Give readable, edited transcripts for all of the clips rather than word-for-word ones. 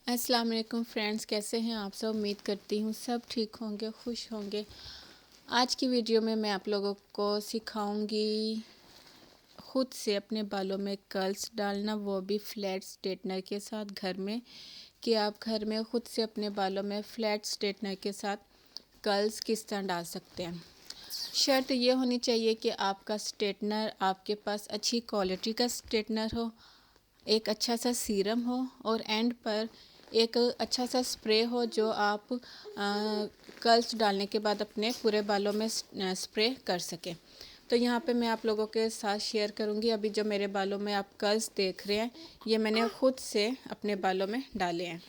अस्सलाम वालेकुम फ्रेंड्स, कैसे हैं आप सब। उम्मीद करती हूँ सब ठीक होंगे, खुश होंगे। आज की वीडियो में मैं आप लोगों को सिखाऊंगी ख़ुद से अपने बालों में कर्ल्स डालना, वो भी फ्लैट स्ट्रेटनर के साथ घर में। कि आप घर में ख़ुद से अपने बालों में फ्लैट स्ट्रेटनर के साथ कर्ल्स किस तरह डाल सकते हैं। शर्त ये होनी चाहिए कि आपका स्ट्रेटनर, आपके पास अच्छी क्वालिटी का स्ट्रेटनर हो, एक अच्छा सा सीरम हो और एंड पर एक अच्छा सा स्प्रे हो जो आप कर्ल्स डालने के बाद अपने पूरे बालों में स्प्रे कर सकें। तो यहाँ पे मैं आप लोगों के साथ शेयर करूँगी अभी जो मेरे बालों में आप कर्ल्स देख रहे हैं, ये मैंने ख़ुद से अपने बालों में डाले हैं।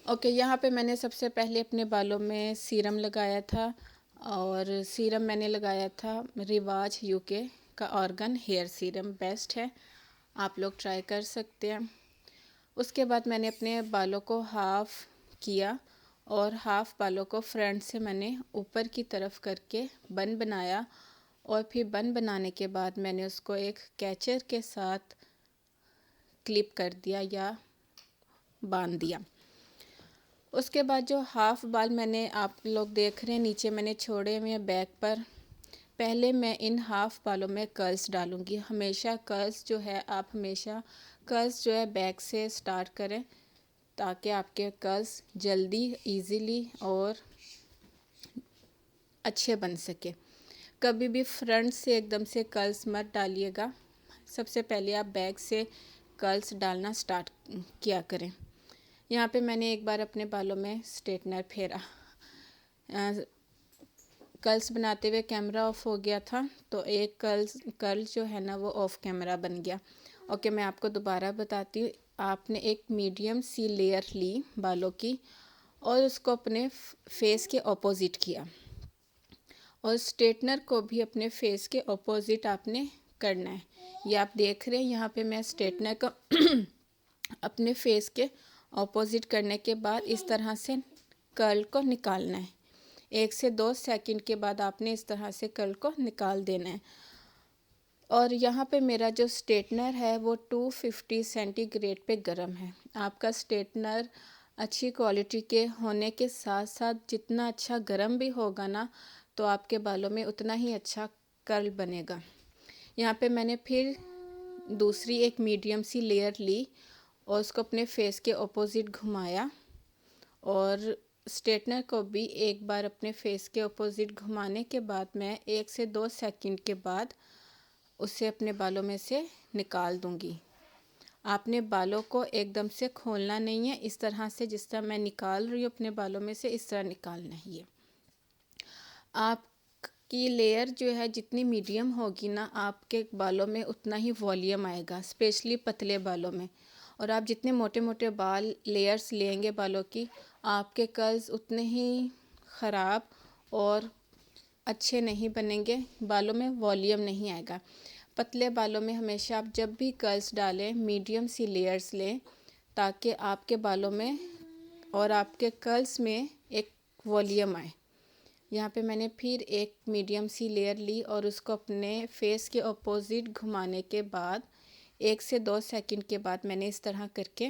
ओके, यहाँ पे मैंने सबसे पहले अपने बालों में सीरम लगाया था और सीरम मैंने लगाया था रिवाज यूके का ऑर्गन हेयर सीरम, बेस्ट है, आप लोग ट्राई कर सकते हैं। उसके बाद मैंने अपने बालों को हाफ़ किया और हाफ़ बालों को फ्रंट से मैंने ऊपर की तरफ करके बन बनाया और फिर बन बनाने के बाद मैंने उसको एक कैचर के साथ क्लिप कर दिया या बांध दिया। उसके बाद जो हाफ़ बाल मैंने, आप लोग देख रहे हैं नीचे मैंने छोड़े हुए हैं बैक पर, पहले मैं इन हाफ़ बालों में कर्ल्स डालूंगी। हमेशा कर्ल्स जो है, आप हमेशा कर्ल्स जो है बैक से स्टार्ट करें ताकि आपके कर्ल्स जल्दी, इजीली और अच्छे बन सके। कभी भी फ्रंट से एकदम से कर्ल्स मत डालिएगा, सबसे पहले आप बैक से कर्ल्स डालना स्टार्ट किया करें। यहाँ पे मैंने एक बार अपने बालों में स्ट्रेटनर फेरा, कर्ल्स बनाते हुए कैमरा ऑफ हो गया था तो एक कर्ल जो है ना वो ऑफ कैमरा बन गया। ओके, मैं आपको दोबारा बताती हूँ। आपने एक मीडियम सी लेयर ली बालों की और उसको अपने फेस के ऑपोजिट किया और स्ट्रेटनर को भी अपने फेस के ऑपोजिट आपने करना है। ये आप देख रहे हैं, यहाँ पे मैं स्ट्रेटनर को अपने फेस के ऑपोजिट करने के बाद इस तरह से कर्ल को निकालना है। 1 से 2 सेकंड के बाद आपने इस तरह से कर्ल को निकाल देना है। और यहाँ पे मेरा जो स्ट्रेटनर है वो 250 सेंटीग्रेड पे गर्म है। आपका स्ट्रेटनर अच्छी क्वालिटी के होने के साथ साथ जितना अच्छा गर्म भी होगा ना तो आपके बालों में उतना ही अच्छा कर्ल बनेगा। यहाँ पे मैंने फिर दूसरी एक मीडियम सी लेयर ली और उसको अपने फेस के ऑपोजिट घुमाया और स्ट्रेटनर को भी एक बार अपने फेस के ऑपोजिट घुमाने के बाद मैं 1 से 2 सेकंड के बाद उसे अपने बालों में से निकाल दूंगी। आपने बालों को एकदम से खोलना नहीं है, इस तरह से जिस तरह मैं निकाल रही हूँ अपने बालों में से इस तरह निकालना है। ये आपकी लेयर जो है जितनी मीडियम होगी ना, आपके बालों में उतना ही वॉल्यूम आएगा, स्पेशली पतले बालों में। और आप जितने मोटे मोटे बाल लेयर्स लेंगे बालों की, आपके कर्ल्स उतने ही ख़राब और अच्छे नहीं बनेंगे, बालों में वॉल्यूम नहीं आएगा। पतले बालों में हमेशा आप जब भी कर्ल्स डालें मीडियम सी लेयर्स लें ताकि आपके बालों में और आपके कर्ल्स में एक वॉल्यूम आए। यहाँ पे मैंने फिर एक मीडियम सी लेयर ली और उसको अपने फेस के ऑपोजिट घुमाने के बाद 1 से 2 सेकंड के बाद मैंने इस तरह करके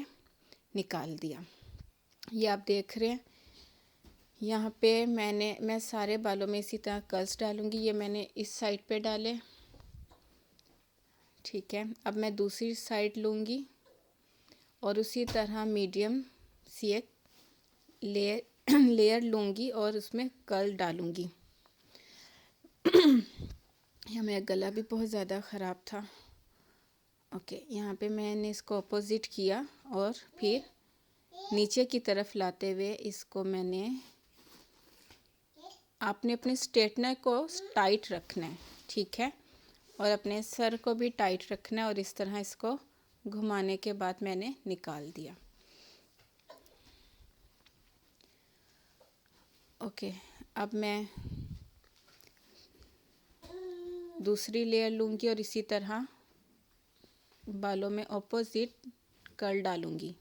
निकाल दिया। ये आप देख रहे हैं, यहाँ पे मैं सारे बालों में इसी तरह कर्ल्स डालूँगी। ये मैंने इस साइड पे डाले, ठीक है। अब मैं दूसरी साइड लूँगी और उसी तरह मीडियम सी एक लेयर लूँगी और उसमें कर्ल डालूँगी। यहाँ मेरा गला भी बहुत ज़्यादा ख़राब था। ओके, यहाँ पे मैंने इसको अपोजिट किया और फिर नीचे की तरफ लाते हुए इसको मैंने, आपने अपने स्ट्रेटनर को टाइट रखना है, ठीक है, और अपने सर को भी टाइट रखना है और इस तरह इसको घुमाने के बाद मैंने निकाल दिया। ओके, अब मैं दूसरी लेयर लूँगी और इसी तरह बालों में ऑपोजिट कर्ल डालूँगी।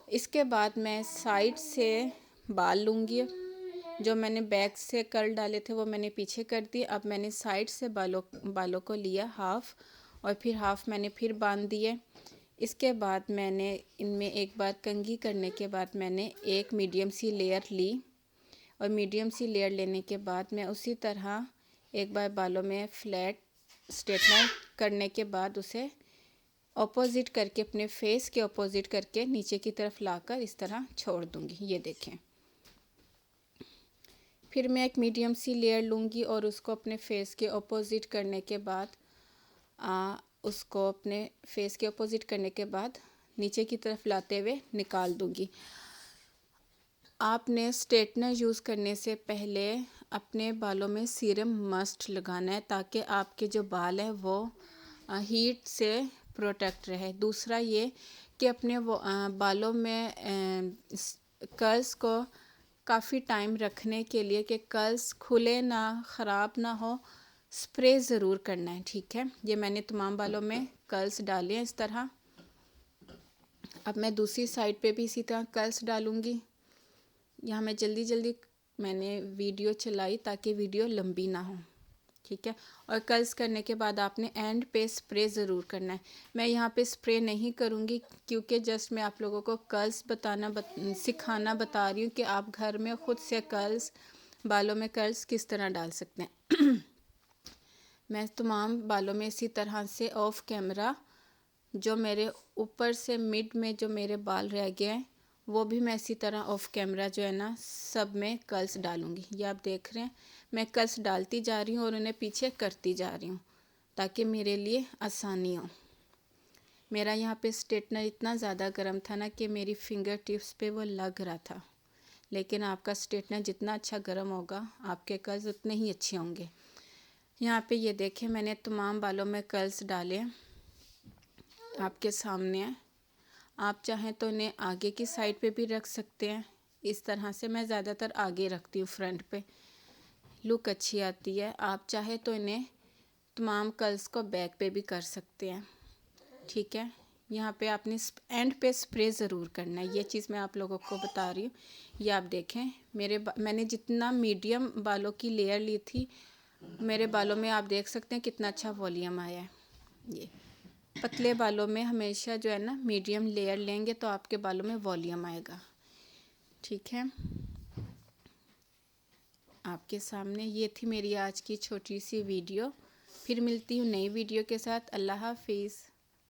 इसके बाद मैं साइड से बाल लूँगी। जो मैंने बैक से कर्ल डाले थे वो मैंने पीछे कर दिए। अब मैंने साइड से बालों को लिया हाफ़ और फिर हाफ़ मैंने फिर बांध दिए। इसके बाद मैंने इनमें एक बार कंघी करने के बाद मैंने एक मीडियम सी लेयर ली और मीडियम सी लेयर लेने के बाद मैं उसी तरह एक बार बालों में फ्लैट स्ट्रेटनर करने के बाद उसे ऑपोजिट करके अपने फेस के ऑपोजिट करके नीचे की तरफ लाकर इस तरह छोड़ दूंगी। ये देखें। फिर मैं एक मीडियम सी लेयर लूँगी और उसको अपने फेस के ऑपोजिट करने के बाद उसको अपने फेस के ऑपोजिट करने के बाद नीचे की तरफ लाते हुए निकाल दूंगी। आपने स्ट्रेटनर यूज़ करने से पहले अपने बालों में सीरम मस्ट लगाना है ताकि आपके जो बाल हैं वो हीट से प्रोटेक्ट रहे। दूसरा ये कि अपने वो बालों में कर्ल्स को काफ़ी टाइम रखने के लिए कि कर्ल्स खुले ना, ख़राब ना हो, स्प्रे ज़रूर करना है। ठीक है। ये मैंने तमाम बालों में कर्ल्स डाले हैं इस तरह। अब मैं दूसरी साइड पे भी इसी तरह कर्ल्स डालूँगी। यहाँ मैं जल्दी मैंने वीडियो चलाई ताकि वीडियो लंबी ना हो। ठीक है। और कर्ल्स करने के बाद आपने एंड पे स्प्रे ज़रूर करना है। मैं यहाँ पे स्प्रे नहीं करूँगी क्योंकि जस्ट मैं आप लोगों को कर्ल्स सिखाना बता रही हूँ कि आप घर में ख़ुद से कर्ल्स, बालों में कर्ल्स किस तरह डाल सकते हैं। मैं तमाम बालों में इसी तरह से ऑफ कैमरा जो मेरे ऊपर से मिड में जो मेरे बाल रह गए हैं वो भी मैं इसी तरह ऑफ कैमरा जो है ना सब में कर्ल्स डालूँगी। ये आप देख रहे हैं मैं कर्ल्स डालती जा रही हूँ और उन्हें पीछे करती जा रही हूँ ताकि मेरे लिए आसानी हो। मेरा यहाँ पे स्ट्रेटनर इतना ज़्यादा गर्म था ना कि मेरी फिंगर टिप्स पे वो लग रहा था। लेकिन आपका स्ट्रेटनर जितना अच्छा गर्म होगा आपके कर्ल्स उतने ही अच्छे होंगे। यहाँ पे ये देखें मैंने तमाम बालों में कर्ल्स डाले आपके सामने है। आप चाहें तो इन्हें आगे की साइड पे भी रख सकते हैं। इस तरह से मैं ज़्यादातर आगे रखती हूँ, फ्रंट पे लुक अच्छी आती है। आप चाहे तो इन्हें तमाम कर्ल्स को बैक पे भी कर सकते हैं। ठीक है। यहाँ पे आपने एंड पे स्प्रे ज़रूर करना है। ये चीज़ मैं आप लोगों को बता रही हूँ। ये आप देखें मैंने जितना मीडियम बालों की लेयर ली थी मेरे बालों में आप देख सकते हैं कितना अच्छा वॉल्यूम आया है। ये पतले बालों में हमेशा जो है ना मीडियम लेयर लेंगे तो आपके बालों में वॉल्यूम आएगा। ठीक है। आपके सामने ये थी मेरी आज की छोटी सी वीडियो। फिर मिलती हूँ नई वीडियो के साथ। अल्लाह हाफिज़।